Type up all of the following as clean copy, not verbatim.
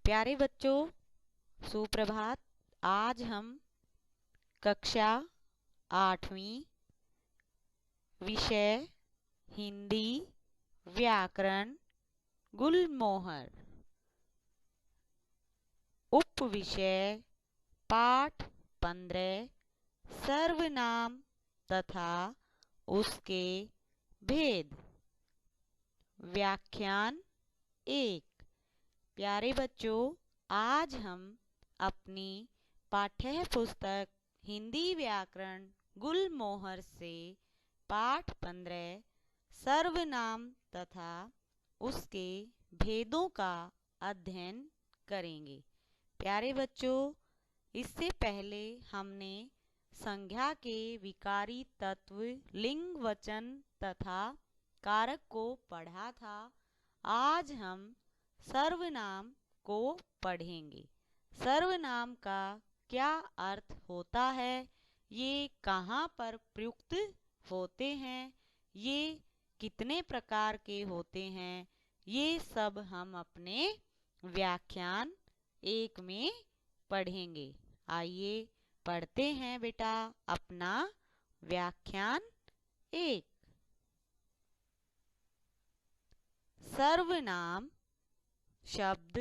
प्यारे बच्चों, सुप्रभात। आज हम कक्षा 8वीं विषय हिंदी व्याकरण गुलमोहर उप विषय पाठ 15 सर्वनाम तथा उसके भेद व्याख्यान 1। प्यारे बच्चों, आज हम अपनी पाठ्य पुस्तक हिंदी व्याकरण गुलमोहर से पाठ 15 सर्वनाम तथा उसके भेदों का अध्ययन करेंगे। प्यारे बच्चों, इससे पहले हमने संज्ञा के विकारी तत्व लिंग वचन तथा कारक को पढ़ा था। आज हम सर्वनाम को पढ़ेंगे। सर्वनाम का क्या अर्थ होता है, ये कहाँ पर प्रयुक्त होते हैं, ये कितने प्रकार के होते हैं, ये सब हम अपने व्याख्यान 1 में पढ़ेंगे। आइए पढ़ते हैं बेटा अपना व्याख्यान 1। सर्वनाम शब्द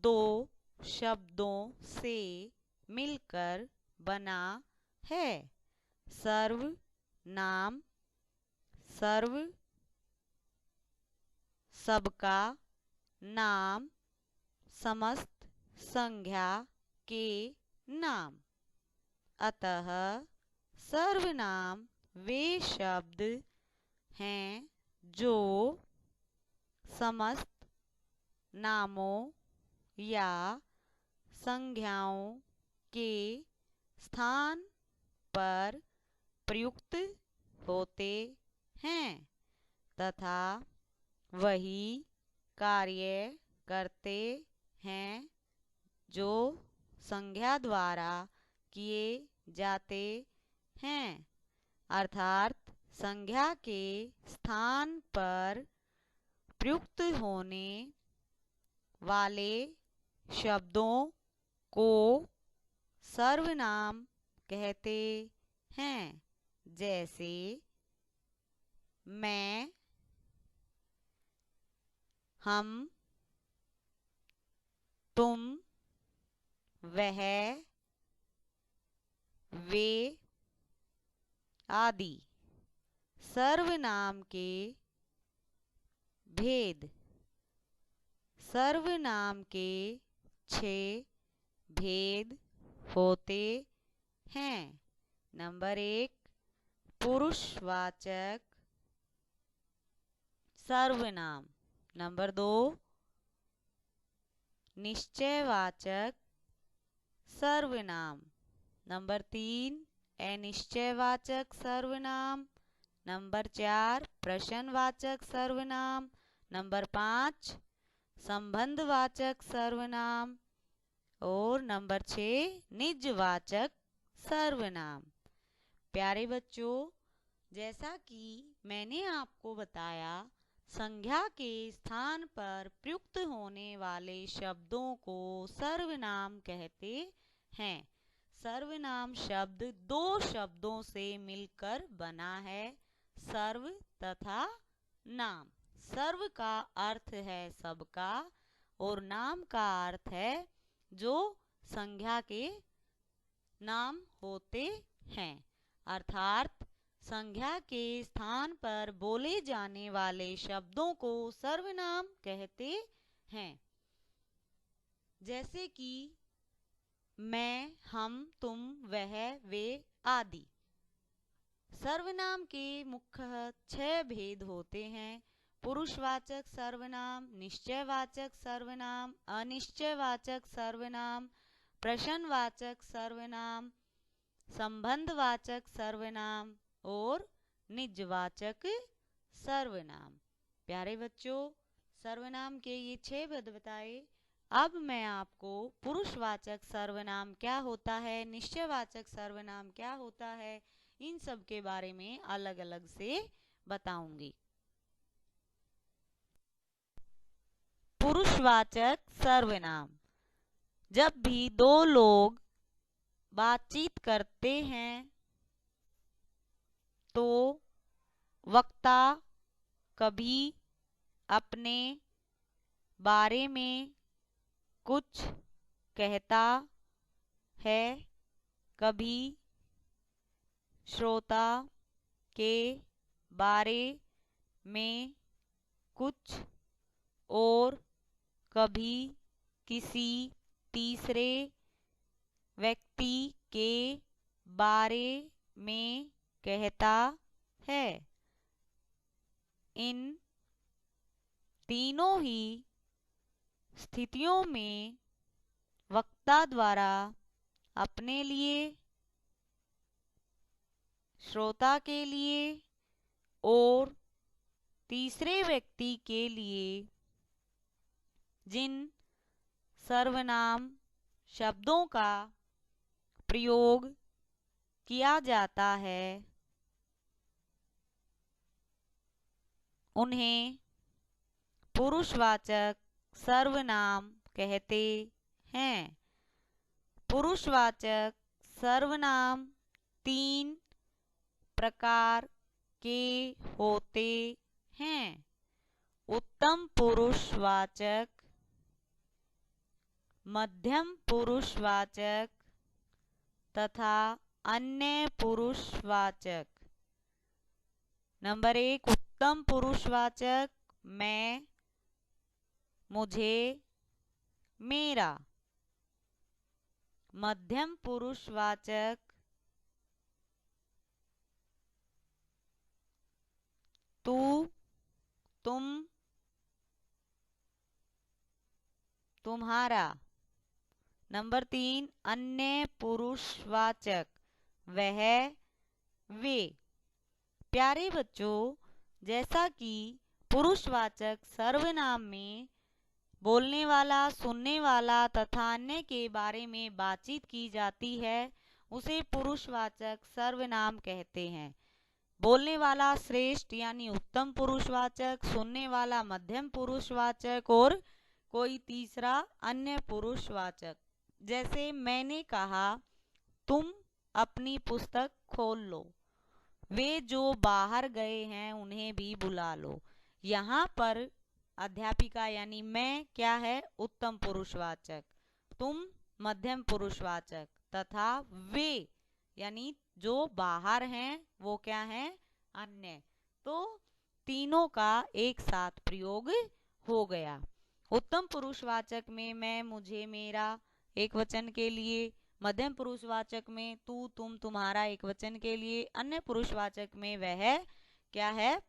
दो शब्दों से मिलकर बना है। सर्व नाम सर्व सबका नाम समस्त संज्ञा के नाम। अतः सर्वनाम वे शब्द हैं जो समस्त नामों या संज्ञाओं के स्थान पर प्रयुक्त होते हैं तथा वही कार्य करते हैं जो संज्ञा द्वारा किए जाते हैं। अर्थात संज्ञा के स्थान पर प्रयुक्त होने वाले शब्दों को सर्वनाम कहते हैं। जैसे मैं, हम, तुम, वह, वे आदि। सर्वनाम के भेद। सर्वनाम के 6 भेद होते हैं। नंबर 1 पुरुषवाचक सर्वनाम। नंबर 2 निश्चयवाचक सर्वनाम। नंबर 3 अनिश्चयवाचक सर्वनाम। नंबर 4 प्रश्नवाचक सर्वनाम। नंबर 5 संबंधवाचक सर्वनाम और नंबर 6 निजवाचक सर्वनाम। प्यारे बच्चों, जैसा कि मैंने आपको बताया, संज्ञा के स्थान पर प्रयुक्त होने वाले शब्दों को सर्वनाम कहते हैं। सर्वनाम शब्द 2 शब्दों से मिलकर बना है, सर्व तथा नाम। सर्व का अर्थ है सबका और नाम का अर्थ है जो संज्ञा के नाम होते हैं। अर्थात संज्ञा के स्थान पर बोले जाने वाले शब्दों को सर्वनाम कहते हैं। जैसे कि मैं, हम, तुम, वह, वे आदि। सर्वनाम के मुख्य 6 भेद होते हैं। पुरुषवाचक सर्वनाम, निश्चयवाचक सर्वनाम, अनिश्चयवाचक सर्वनाम, प्रश्नवाचक सर्वनाम, संबंधवाचक सर्वनाम और निजवाचक सर्वनाम। प्यारे बच्चों, सर्वनाम के ये 6 भेद बताए। अब मैं आपको पुरुषवाचक सर्वनाम क्या होता है, निश्चयवाचक सर्वनाम क्या होता है, इन सब के बारे में अलग अलग से बताऊंगी। पुरुषवाचक सर्वनाम। जब भी दो लोग बातचीत करते हैं तो वक्ता कभी अपने बारे में कुछ कहता है, कभी श्रोता के बारे में कुछ और कभी किसी तीसरे व्यक्ति के बारे में कहता है। इन तीनों ही स्थितियों में वक्ता द्वारा अपने लिए, श्रोता के लिए और तीसरे व्यक्ति के लिए जिन सर्वनाम शब्दों का प्रयोग किया जाता है उन्हें पुरुषवाचक सर्वनाम कहते हैं। पुरुषवाचक सर्वनाम तीन प्रकार के होते हैं: उत्तम पुरुषवाचक, मध्यम पुरुषवाचक तथा अन्य पुरुषवाचक। नंबर 1 उत्तम पुरुषवाचक, मैं, मुझे, मेरा। मध्यम पुरुषवाचक, तू, तुम, तुम्हारा। नंबर 3 अन्य पुरुषवाचक, वह, वे। प्यारे बच्चों, जैसा कि पुरुषवाचक सर्वनाम में बोलने वाला, सुनने वाला तथा अन्य के बारे में बातचीत की जाती है, उसे पुरुषवाचक सर्वनाम कहते हैं। बोलने वाला श्रेष्ठ यानी उत्तम पुरुषवाचक, सुनने वाला मध्यम पुरुषवाचक और कोई तीसरा अन्य पुरुषवाचक। जैसे मैंने कहा, तुम अपनी पुस्तक खोल लो। वे जो बाहर गए हैं उन्हें भी बुला लो। यहाँ पर अध्यापिका यानी मैं क्या है? उत्तम पुरुषवाचक, तुम मध्यम पुरुषवाचक तथा वे यानी जो बाहर हैं वो क्या है? अन्य। तो तीनों का एक साथ प्रयोग हो गया। उत्तम पुरुषवाचक में मैं, मुझे, मेरा एक वचन के लिए, मध्यम पुरुषवाचक में तू, तुम, तुम्हारा एक वचन के लिए, अन्य पुरुषवाचक में वह क्या है?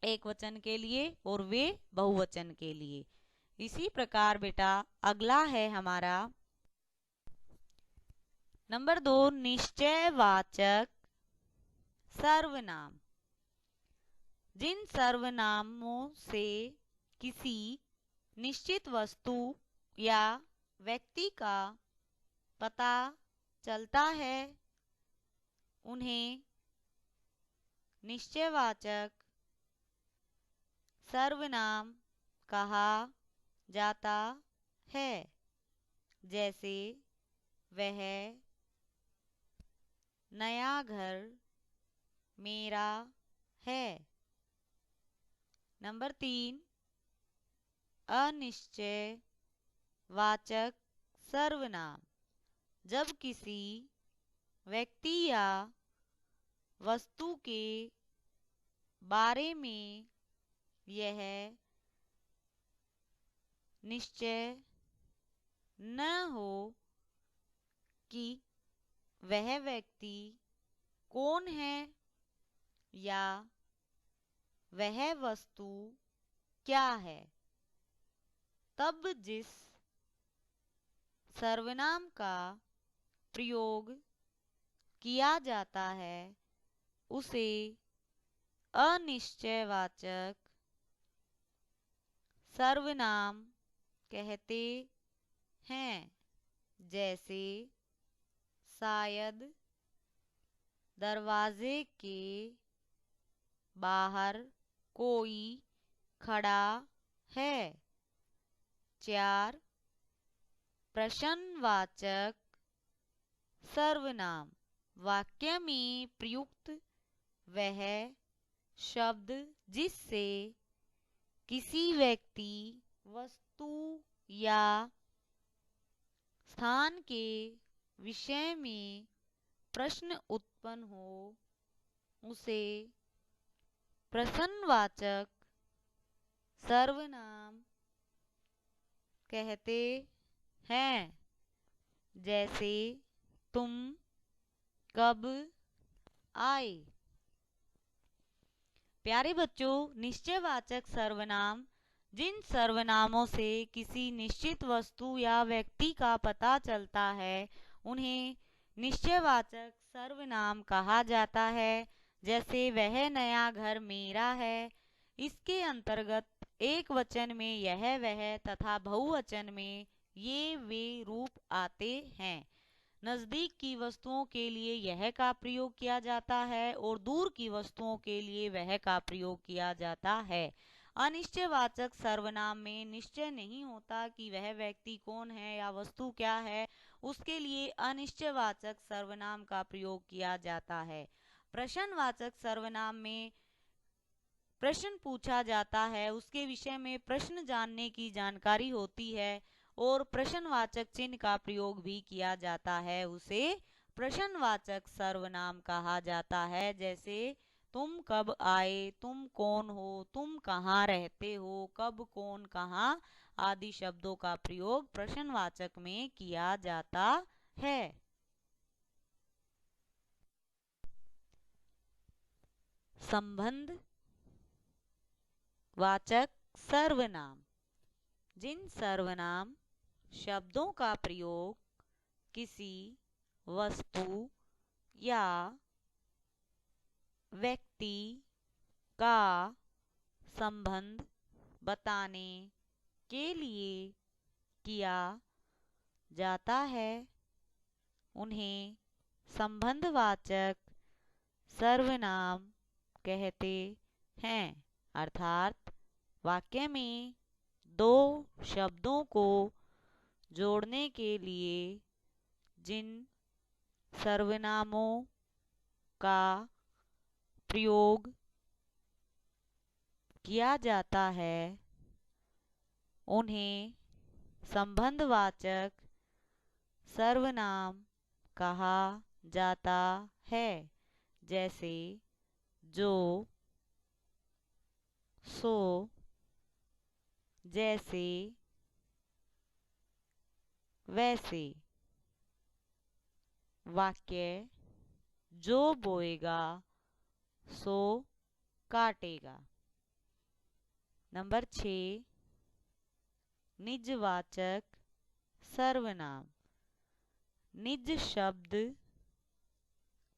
एक वचन के लिए और वे बहुवचन के लिए। इसी प्रकार बेटा अगला है हमारा नंबर 2 निश्चयवाचक सर्वनाम। जिन सर्वनामों से किसी निश्चित वस्तु या व्यक्ति का पता चलता है उन्हें निश्चयवाचक सर्वनाम कहा जाता है। जैसे वह नया घर मेरा है। नंबर 3 अनिश्चय वाचक सर्वनाम। जब किसी व्यक्ति या वस्तु के बारे में यह निश्चय न हो कि वह व्यक्ति कौन है या वह वस्तु क्या है, तब जिस सर्वनाम का प्रयोग किया जाता है उसे अनिश्चयवाचक सर्वनाम कहते हैं। जैसे शायद दरवाजे के बाहर कोई खड़ा है। 4 प्रश्नवाचक सर्वनाम वाक्य में प्रयुक्त वह शब्द जिससे किसी व्यक्ति, वस्तु या स्थान के विषय में प्रश्न उत्पन्न हो उसे प्रश्नवाचक सर्वनाम कहते हैं। जैसे तुम कब आए। प्यारे बच्चों, निश्चयवाचक सर्वनाम जिन सर्वनामों से किसी निश्चित वस्तु या व्यक्ति का पता चलता है उन्हें निश्चयवाचक सर्वनाम कहा जाता है। जैसे वह नया घर मेरा है। इसके अंतर्गत एक वचन में यह वह तथा बहुवचन में ये वे रूप आते हैं। नजदीक की वस्तुओं के लिए यह का प्रयोग किया जाता है और दूर की वस्तुओं के लिए वह का प्रयोग किया जाता है। अनिश्चयवाचक सर्वनाम में निश्चय नहीं होता कि वह व्यक्ति कौन है या वस्तु क्या है, उसके लिए अनिश्चयवाचक सर्वनाम का प्रयोग किया जाता है। प्रश्नवाचक सर्वनाम में प्रश्न पूछा जाता है, उसके विषय में प्रश्न जानने की जानकारी होती है और प्रश्नवाचक चिन्ह का प्रयोग भी किया जाता है, उसे प्रश्नवाचक सर्वनाम कहा जाता है। जैसे तुम कब आए, तुम कौन हो, तुम कहाँ रहते हो, कब कौन कहाँ आदि शब्दों का प्रयोग प्रश्नवाचक में किया जाता है। संबंध वाचक सर्वनाम जिन सर्वनाम शब्दों का प्रयोग किसी वस्तु या व्यक्ति का संबंध बताने के लिए किया जाता है उन्हें संबंधवाचक सर्वनाम कहते हैं। अर्थात वाक्य में दो शब्दों को जोड़ने के लिए जिन सर्वनामों का प्रयोग किया जाता है उन्हें संबंधवाचक सर्वनाम कहा जाता है। जैसे जो, सो, जैसे, वैसे। वाक्य जो बोएगा सो काटेगा। नंबर 6 निजवाचक सर्वनाम निज शब्द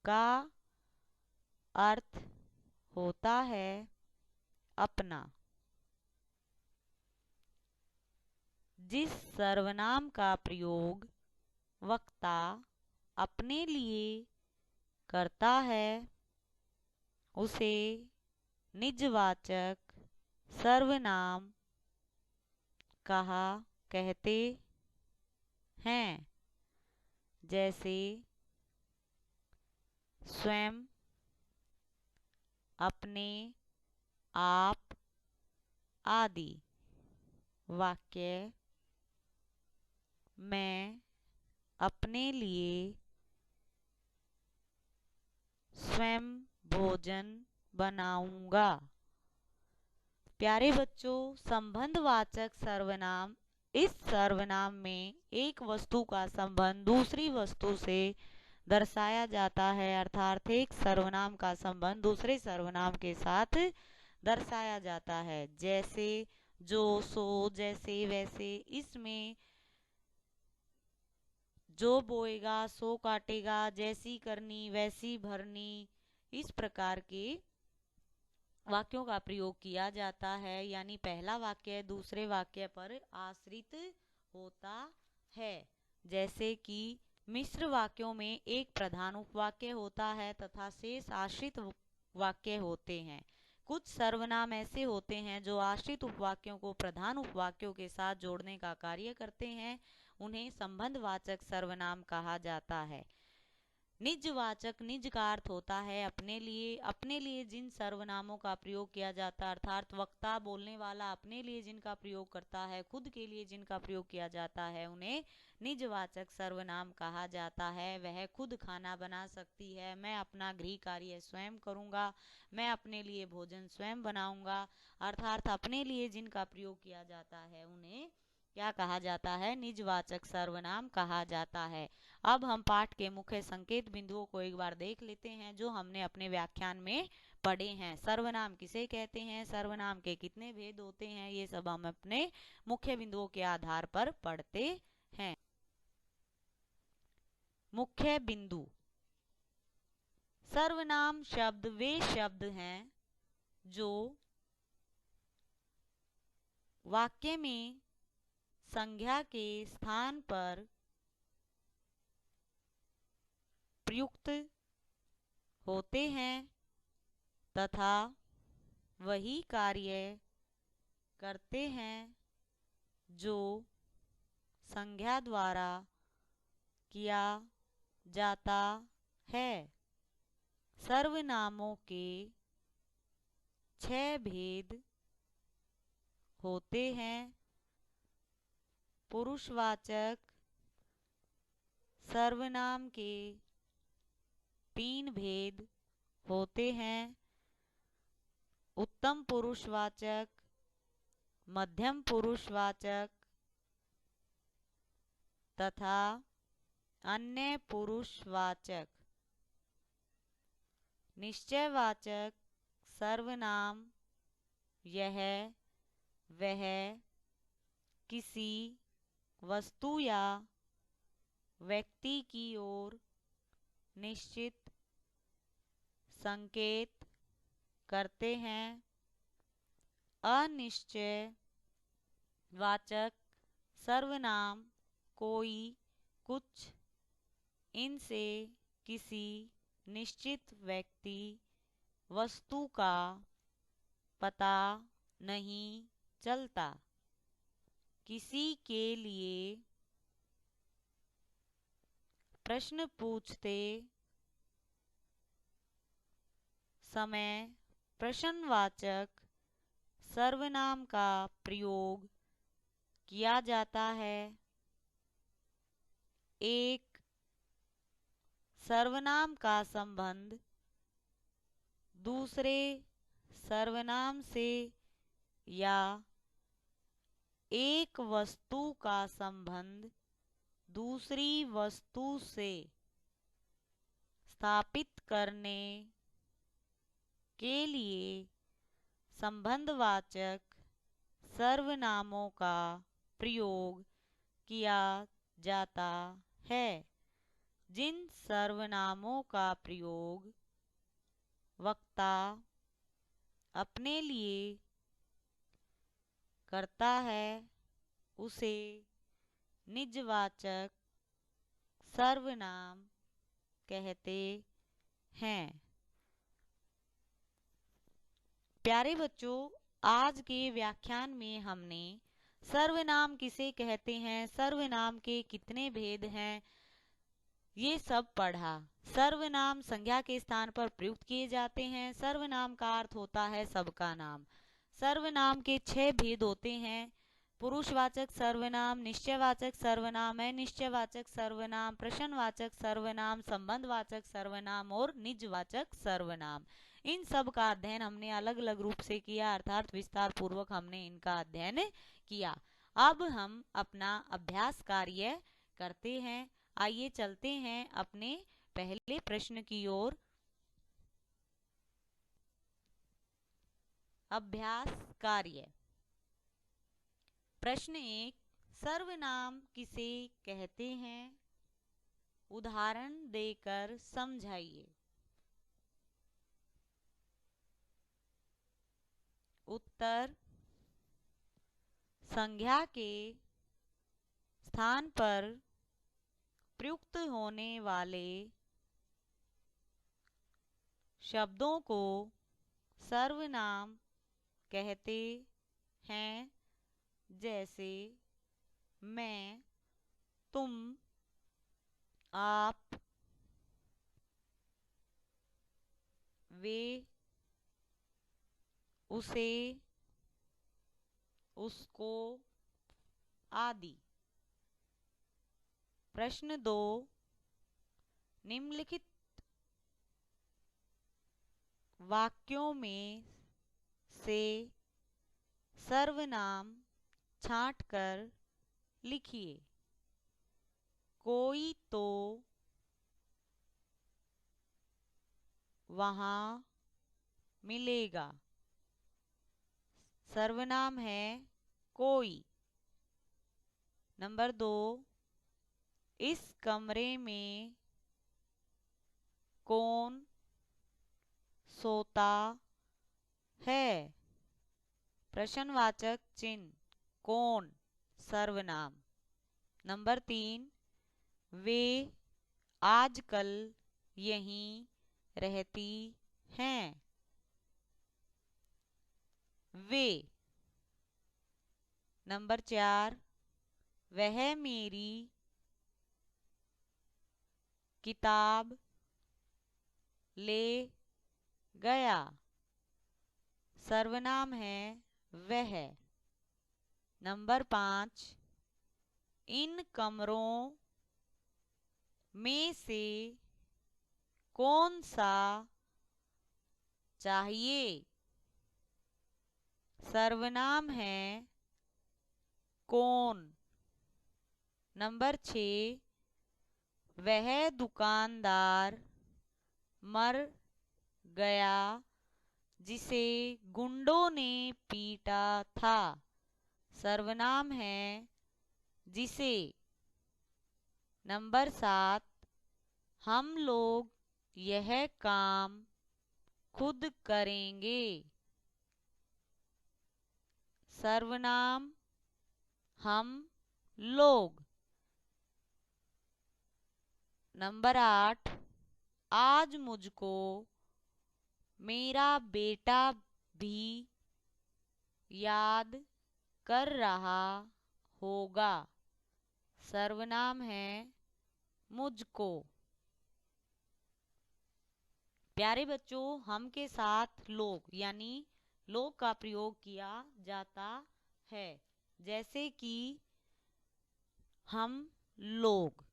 का अर्थ होता है अपना। जिस सर्वनाम का प्रयोग वक्ता अपने लिए करता है उसे निजवाचक सर्वनाम कहा कहते हैं। जैसे स्वयं, अपने, आप आदि। वाक्य मैं अपने लिए स्वयं भोजन बनाऊंगा। प्यारे बच्चों, संबंधवाचक सर्वनाम इस सर्वनाम में एक वस्तु का संबंध दूसरी वस्तु से दर्शाया जाता है। अर्थात एक सर्वनाम का संबंध दूसरे सर्वनाम के साथ दर्शाया जाता है। जैसे जो, सो, जैसे, वैसे। इसमें जो बोएगा सो काटेगा, जैसी करनी वैसी भरनी, इस प्रकार के वाक्यों का प्रयोग किया जाता है। यानी पहला वाक्य दूसरे वाक्य पर आश्रित होता है। जैसे कि मिश्र वाक्यों में एक प्रधान उपवाक्य होता है तथा शेष आश्रित वाक्य होते हैं। कुछ सर्वनाम ऐसे होते हैं जो आश्रित उपवाक्यों को प्रधान उपवाक्यों के साथ जोड़ने का कार्य करते हैं। उन्हें संबंधवाचक सर्वनाम कहा जाता है। निजवाचक, निज का अर्थ होता है अपने लिए जिन सर्वनामों का प्रयोग किया जाता है, अर्थात वक्ता बोलने वाला अपने लिए जिनका प्रयोग करता है, खुद के लिए जिनका प्रयोग किया जाता है, उन्हें निजवाचक सर्वनाम कहा जाता है। वह खुद खाना बना सकती है, मैं अपना गृह कार्य स्वयं करूँगा, मैं अपने लिए भोजन स्वयं बनाऊँगा, अर्थात अपने लिए जिनका प्रयोग किया जाता है उन्हें क्या कहा जाता है? निजवाचक सर्वनाम कहा जाता है। अब हम पाठ के मुख्य संकेत बिंदुओं को एक बार देख लेते हैं जो हमने अपने व्याख्यान में पढ़े हैं। सर्वनाम किसे कहते हैं, सर्वनाम के कितने भेद होते हैं, ये सब हम अपने मुख्य बिंदुओं के आधार पर पढ़ते हैं। मुख्य बिंदु। सर्वनाम शब्द वे शब्द हैं जो वाक्य में संज्ञा के स्थान पर प्रयुक्त होते हैं तथा वही कार्य करते हैं जो संज्ञा द्वारा किया जाता है। सर्वनामों के 6 भेद होते हैं। पुरुषवाचक सर्वनाम के 3 भेद होते हैं। उत्तम पुरुषवाचक, मध्यम पुरुषवाचक तथा अन्य पुरुषवाचक। निश्चयवाचक सर्वनाम यह वह किसी वस्तु या व्यक्ति की ओर निश्चित संकेत करते हैं। अनिश्चय वाचक सर्वनाम कोई, कुछ, इनसे किसी निश्चित व्यक्ति, वस्तु का पता नहीं चलता। किसी के लिए प्रश्न पूछते समय प्रश्नवाचक सर्वनाम का प्रयोग किया जाता है। एक सर्वनाम का संबंध दूसरे सर्वनाम से या एक वस्तु का संबंध दूसरी वस्तु से स्थापित करने के लिए संबंधवाचक सर्वनामों का प्रयोग किया जाता है। जिन सर्वनामों का प्रयोग वक्ता अपने लिए करता है उसे निजवाचक सर्वनाम कहते हैं। प्यारे बच्चों, आज के व्याख्यान में हमने सर्वनाम किसे कहते हैं, सर्वनाम के कितने भेद हैं, ये सब पढ़ा। सर्वनाम संज्ञा के स्थान पर प्रयुक्त किए जाते हैं। सर्वनाम का अर्थ होता है सबका नाम। सर्वनाम के 6 भेद होते हैं। पुरुषवाचक सर्वनाम, निश्चयवाचक सर्वनाम, अनिश्चयवाचक सर्वनाम, प्रश्नवाचक सर्वनाम, संबंधवाचक सर्वनाम और निजवाचक सर्वनाम। इन सब का अध्ययन हमने अलग अलग रूप से किया, अर्थात विस्तार पूर्वक हमने इनका अध्ययन किया। अब हम अपना अभ्यास कार्य करते हैं। आइए चलते हैं अपने पहले प्रश्न की ओर। अभ्यास कार्य। प्रश्न 1, सर्वनाम किसे कहते हैं? उदाहरण देकर समझाइए। उत्तर, संज्ञा के स्थान पर प्रयुक्त होने वाले शब्दों को सर्वनाम कहते हैं। जैसे मैं, तुम, आप, वे, उसे, उसको आदि। प्रश्न 2, निम्नलिखित वाक्यों में से सर्वनाम छांटकर लिखिए। कोई तो वहां मिलेगा। सर्वनाम है कोई। नंबर 2, इस कमरे में कौन सोता है। प्रश्नवाचक चिन्ह कौन सर्वनाम। नंबर 3, वे आजकल यहीं रहती हैं। वे। नंबर 4, वह मेरी किताब ले गया। सर्वनाम है वह। नंबर 5, इन कमरों में से कौन सा चाहिए। सर्वनाम है कौन। नंबर 6, वह दुकानदार मर गया जिसे गुंडों ने पीटा था। सर्वनाम है जिसे। नंबर 7, हम लोग यह काम खुद करेंगे। सर्वनाम हम लोग। नंबर 8, आज मुझको मेरा बेटा भी याद कर रहा होगा। सर्वनाम है मुझको। प्यारे बच्चों, हम के साथ लोग यानी लोग का प्रयोग किया जाता है। जैसे कि हम लोग,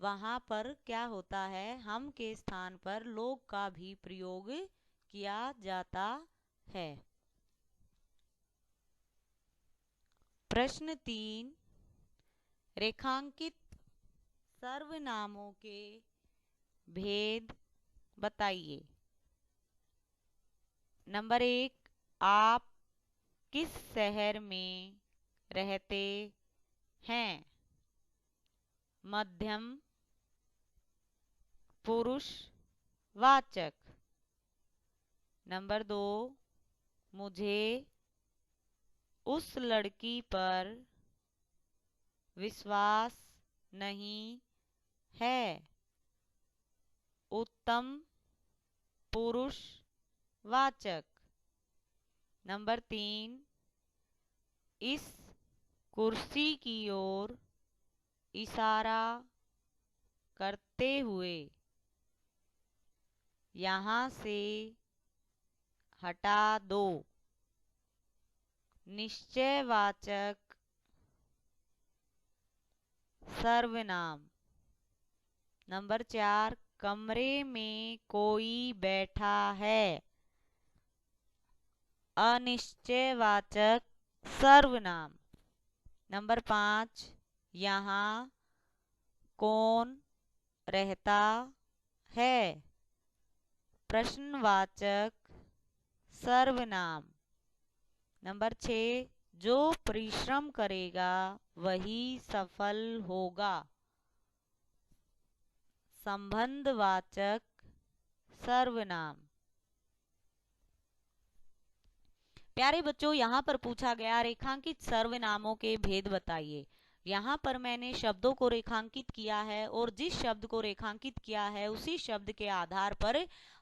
वहां पर क्या होता है, हम के स्थान पर लोग का भी प्रयोग किया जाता है। प्रश्न 3, रेखांकित सर्वनामों के भेद बताइए। नंबर 1, आप किस शहर में रहते हैं। मध्यम पुरुष वाचक। नंबर 2, मुझे उस लड़की पर विश्वास नहीं है। उत्तम पुरुष वाचक। नंबर 3, इस कुर्सी की ओर इशारा करते हुए यहाँ से हटा दो। निश्चयवाचक सर्वनाम। नंबर 4, कमरे में कोई बैठा है। अनिश्चयवाचक सर्वनाम। नंबर 5, यहाँ कौन रहता है। प्रश्नवाचक सर्वनाम। नंबर 6, जो परिश्रम करेगा वही सफल होगा। संबंधवाचक सर्वनाम। प्यारे बच्चों, यहाँ पर पूछा गया रेखांकित सर्वनामों के भेद बताइए। यहाँ पर मैंने शब्दों को रेखांकित किया है और जिस शब्द को रेखांकित किया है उसी शब्द के आधार पर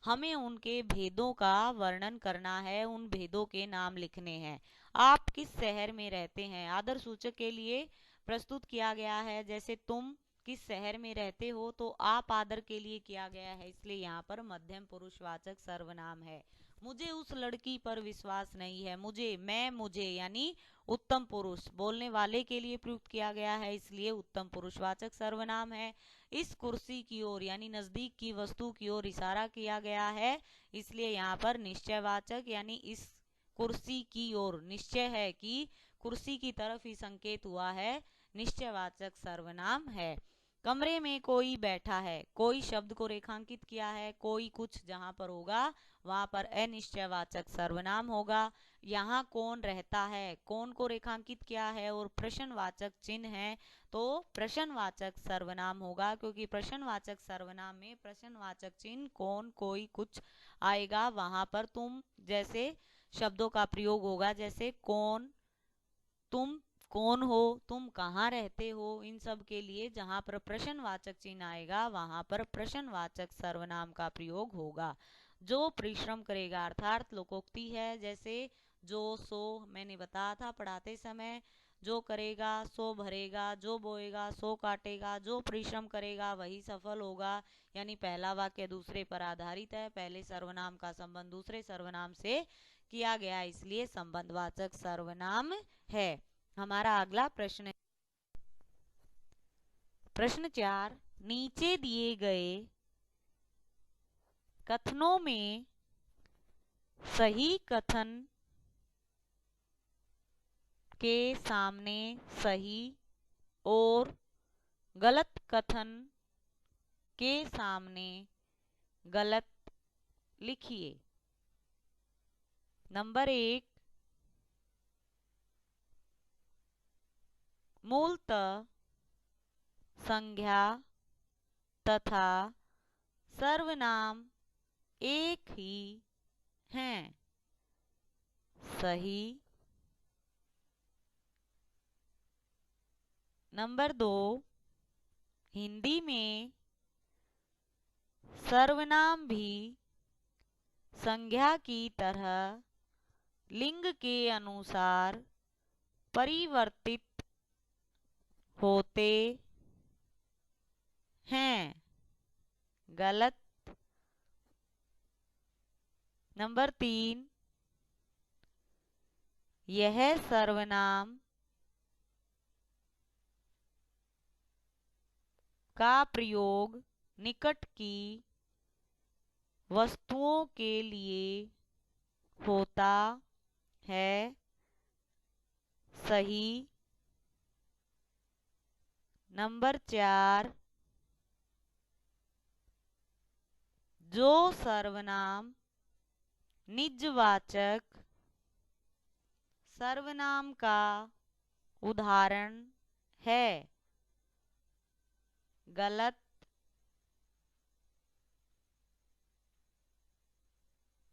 हमें उनके भेदों का वर्णन करना है, उन भेदों के नाम लिखने हैं। आप किस शहर में रहते हैं आदर सूचक के लिए प्रस्तुत किया गया है। जैसे तुम किस शहर में रहते हो तो आप आदर के लिए किया गया है, इसलिए यहाँ पर मध्यम पुरुषवाचक सर्वनाम है। मुझे उस लड़की पर विश्वास नहीं है, मुझे यानी उत्तम पुरुष बोलने वाले के लिए प्रयुक्त किया गया है, इसलिए उत्तम पुरुषवाचक सर्वनाम है। इस कुर्सी की ओर यानी नजदीक की वस्तु की ओर इशारा किया गया है, इसलिए यहाँ पर निश्चयवाचक यानी इस कुर्सी की ओर, निश्चय है कि कुर्सी की तरफ ही संकेत हुआ है, निश्चयवाचक सर्वनाम है। कमरे में कोई बैठा है, कोई शब्द को रेखांकित किया है, कोई कुछ जहां पर होगा वहां पर अनिश्चयवाचक सर्वनाम होगा। यहाँ कौन रहता है, कौन को रेखांकित किया है और प्रश्नवाचक चिन्ह है तो प्रश्नवाचक सर्वनाम होगा, क्योंकि प्रश्नवाचक सर्वनाम में प्रश्नवाचक चिन्ह कौन कोई कुछ आएगा, वहां पर तुम जैसे शब्दों का प्रयोग होगा, जैसे कौन, तुम कौन हो, तुम कहाँ रहते हो, इन सब के लिए जहां पर प्रश्नवाचक चिन्ह आएगा वहां पर प्रश्नवाचक सर्वनाम का प्रयोग होगा। जो परिश्रम करेगा अर्थात लोकोक्ति है, जैसे जो सो मैंने बताया था पढ़ाते समय, जो करेगा सो भरेगा, जो बोएगा सो काटेगा, जो परिश्रम करेगा वही सफल होगा। यानी पहला वाक्य दूसरे पर आधारित है, पहले सर्वनाम का संबंध दूसरे सर्वनाम से किया गया, इसलिए संबंधवाचक सर्वनाम है। हमारा अगला प्रश्न है प्रश्न 4, नीचे दिए गए कथनों में सही कथन के सामने सही और गलत कथन के सामने गलत लिखिए। नंबर 1, मूलतः संज्ञा तथा सर्वनाम एक ही हैं, सही। नंबर 2, हिंदी में सर्वनाम भी संज्ञा की तरह लिंग के अनुसार परिवर्तित होते हैं, गलत। नंबर 3, यह सर्वनाम का प्रयोग निकट की वस्तुओं के लिए होता है, सही। नंबर 4, जो सर्वनाम निजवाचक सर्वनाम का उदाहरण है, गलत।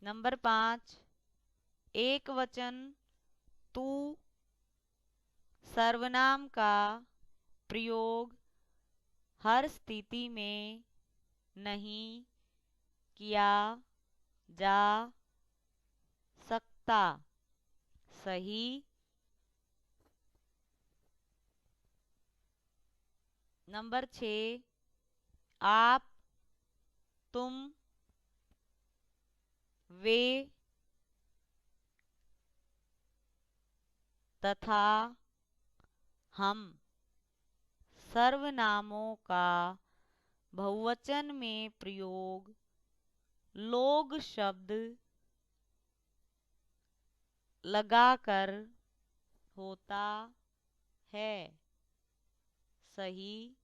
नंबर 5, एक वचन तू सर्वनाम का प्रयोग हर स्थिति में नहीं किया जा सकता, सही। नंबर 6, आप, तुम, वे तथा हम सर्वनामों का बहुवचन में प्रयोग लोग शब्द लगाकर होता है, सही।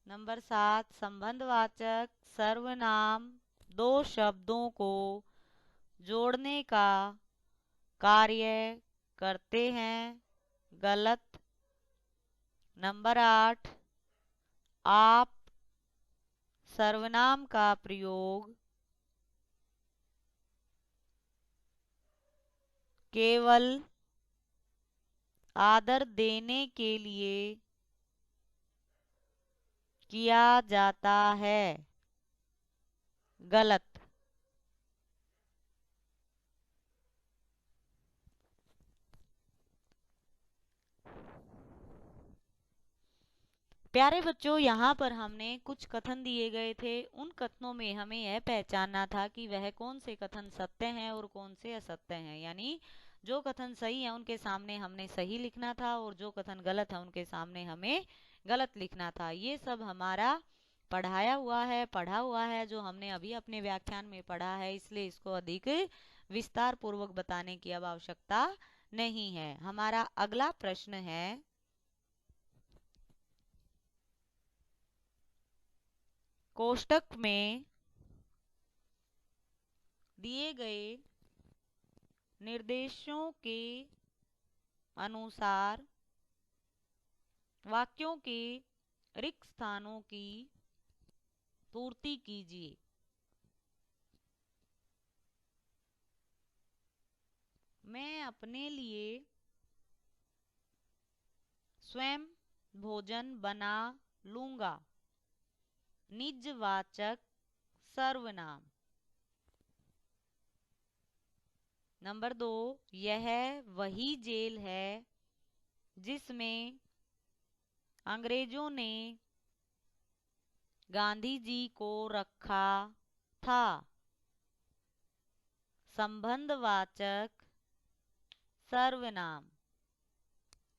नंबर 7, संबंधवाचक सर्वनाम दो शब्दों को जोड़ने का कार्य करते हैं, गलत। नंबर 8, आप सर्वनाम का प्रयोग केवल आदर देने के लिए किया जाता है। गलत। प्यारे बच्चों, यहाँ पर हमने कुछ कथन दिए गए थे। उन कथनों में हमें यह पहचानना था कि वह कौन से कथन सत्य हैं और कौन से असत्य हैं। यानी जो कथन सही है उनके सामने हमने सही लिखना था और जो कथन गलत है उनके सामने हमें गलत लिखना था। ये सब हमारा पढ़ाया हुआ है, पढ़ा हुआ है, जो हमने अभी अपने व्याख्यान में पढ़ा है, इसलिए इसको अधिक विस्तार पूर्वक बताने की अब आवश्यकता नहीं है। हमारा अगला प्रश्न है, कोष्टक में दिए गए निर्देशों के अनुसार वाक्यों के रिक्त स्थानों की पूर्ति कीजिए। मैं अपने लिए स्वयं भोजन बना लूंगा। निजवाचक सर्वनाम। नंबर 2, यह वही जेल है जिसमें अंग्रेजों ने गांधी जी को रखा था। संबंधवाचक सर्वनाम।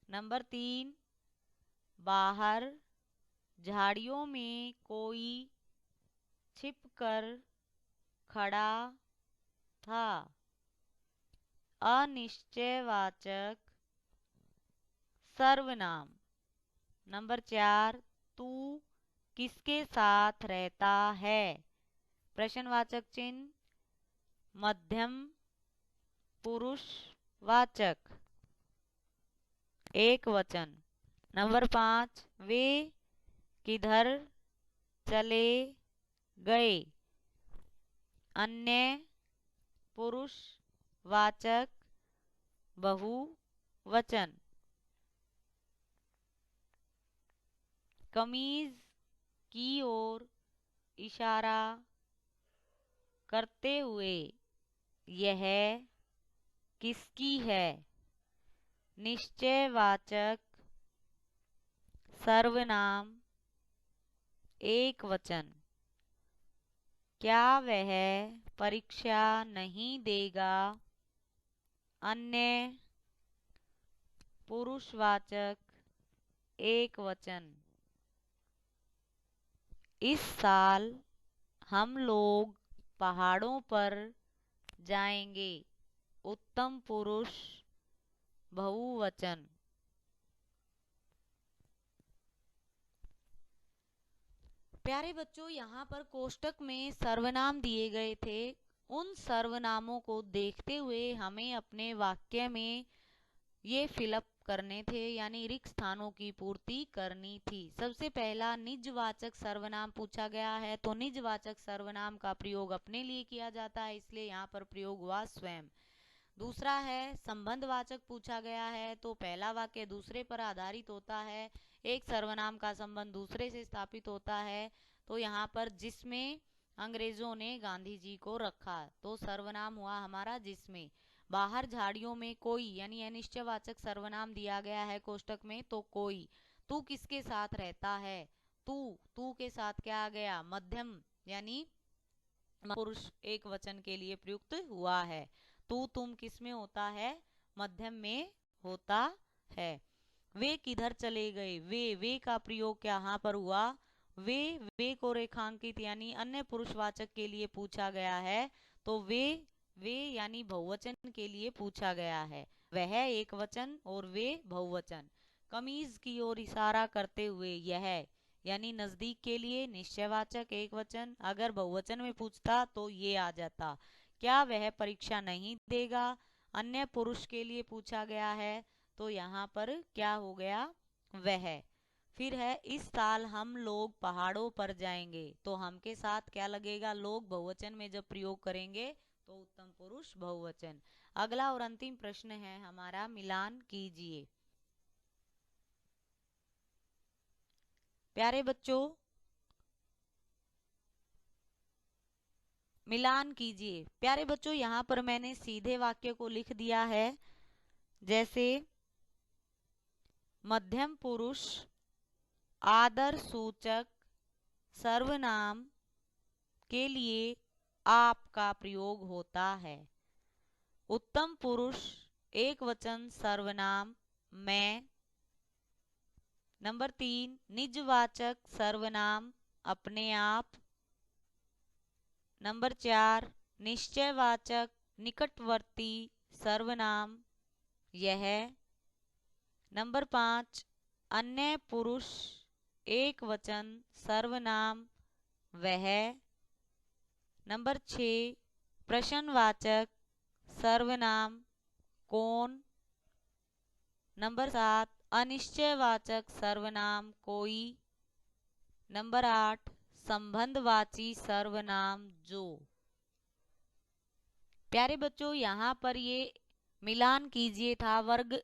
नंबर 3, बाहर झाड़ियों में कोई छिपकर खड़ा था। अनिश्चयवाचक सर्वनाम। नंबर 4, तू किसके साथ रहता है। प्रश्नवाचक चिन्ह, मध्यम पुरुषवाचक एक वचन। नंबर 5, वे किधर चले गए। अन्य पुरुषवाचक बहुवचन। कमीज की ओर इशारा करते हुए, यह किसकी है। निश्चयवाचक सर्वनाम एक वचन। क्या वह परीक्षा नहीं देगा। अन्य पुरुषवाचक एक वचन। इस साल हम लोग पहाड़ों पर जाएंगे। उत्तम पुरुष बहुवचन। प्यारे बच्चों, यहाँ पर कोष्टक में सर्वनाम दिए गए थे। उन सर्वनामों को देखते हुए हमें अपने वाक्य में ये फिलअप करने थे, यानी रिक्त स्थानों की पूर्ति करनी थी। सबसे पहला निजवाचक सर्वनाम पूछा गया है, तो निजवाचक सर्वनाम का प्रयोग अपने लिए किया जाता है, इसलिए यहाँ पर प्रयोग हुआ स्वयं। दूसरा है संबंधवाचक पूछा गया है, तो पहला वाक्य दूसरे पर आधारित होता है। एक सर्वनाम का संबंध दूसरे से स्थापित होता है, तो यहाँ पर जिसमें अंग्रेजों ने गांधी जी को रखा, तो सर्वनाम हुआ हमारा जिसमें। बाहर झाड़ियों में कोई, यानी अनिश्चयवाचक सर्वनाम दिया गया है कोष्टक में, तो कोई। तू किसके साथ रहता है। तू के साथ क्या आ गया, मध्यम, यानी पुरुष एक वचन के लिए प्रयुक्त हुआ है। तू तुम किस में होता है, मध्यम में होता है। वे किधर चले गए। वे का प्रयोग यहाँ पर हुआ। वे को रेखांकित यानी अन्य पुरुषवाचक के लिए पूछा गया है, तो वे यानी बहुवचन के लिए पूछा गया है। वह एक वचन और वे बहुवचन। कमीज की ओर इशारा करते हुए, यह यानी नजदीक के लिए निश्चयवाचक एक वचन। अगर बहुवचन में पूछता तो ये आ जाता। क्या वह परीक्षा नहीं देगा, अन्य पुरुष के लिए पूछा गया है, तो यहाँ पर क्या हो गया, वह। फिर है इस साल हम लोग पहाड़ों पर जाएंगे, तो हम के साथ क्या लगेगा, लोग बहुवचन में जब प्रयोग करेंगे तो उत्तम पुरुष बहुवचन। अगला और अंतिम प्रश्न है हमारा, मिलान कीजिए। प्यारे बच्चों मिलान कीजिए। प्यारे बच्चों यहाँ पर मैंने सीधे वाक्य को लिख दिया है, जैसे मध्यम पुरुष आदर सूचक सर्वनाम के लिए आप का प्रयोग होता है। उत्तम पुरुष एक वचन सर्वनाम मैं। नंबर 3 निजवाचक सर्वनाम अपने आप। नंबर 4 निश्चयवाचक निकटवर्ती सर्वनाम यह। नंबर 5 अन्य पुरुष एक वचन सर्वनाम वह। नंबर 6 प्रश्नवाचक सर्वनाम कौन। नंबर 7 अनिश्चयवाचक सर्वनाम कोई। नंबर 8 संबंधवाची सर्वनाम जो। प्यारे बच्चों यहाँ पर ये मिलान कीजिए था, वर्ग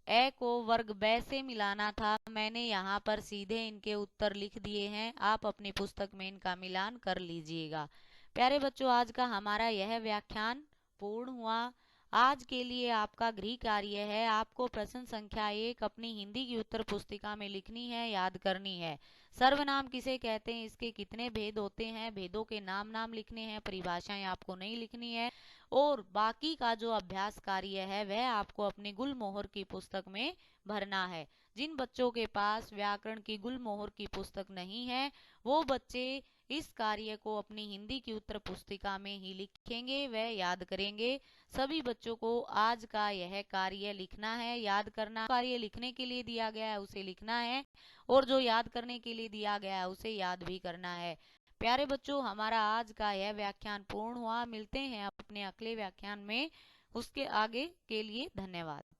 ए को वर्ग ब से मिलाना था। मैंने यहाँ पर सीधे इनके उत्तर लिख दिए हैं, आप अपनी पुस्तक में इनका मिलान कर लीजिएगा। प्यारे बच्चों आज का हमारा यह व्याख्यान पूर्ण हुआ। आज के लिए आपका गृह कार्य है, आपको प्रश्न संख्या 1 अपनी हिंदी की उत्तर पुस्तिका में लिखनी है, याद करनी है। सर्वनाम किसे कहते हैं, इसके कितने भेद होते हैं, भेदों के नाम लिखने हैं, परिभाषाएं आपको नहीं लिखनी है। और बाकी का जो अभ्यास कार्य है वह आपको अपनी गुलमोहर की पुस्तक में भरना है। जिन बच्चों के पास व्याकरण की गुलमोहर की पुस्तक नहीं है वो बच्चे इस कार्य को अपनी हिंदी की उत्तर पुस्तिका में ही लिखेंगे, वह याद करेंगे। सभी बच्चों को आज का यह कार्य लिखना है, याद करना। कार्य लिखने के लिए दिया गया है उसे लिखना है, और जो याद करने के लिए दिया गया है उसे याद भी करना है। प्यारे बच्चों हमारा आज का यह व्याख्यान पूर्ण हुआ। मिलते हैं अपने अगले व्याख्यान में, उसके आगे के लिए धन्यवाद।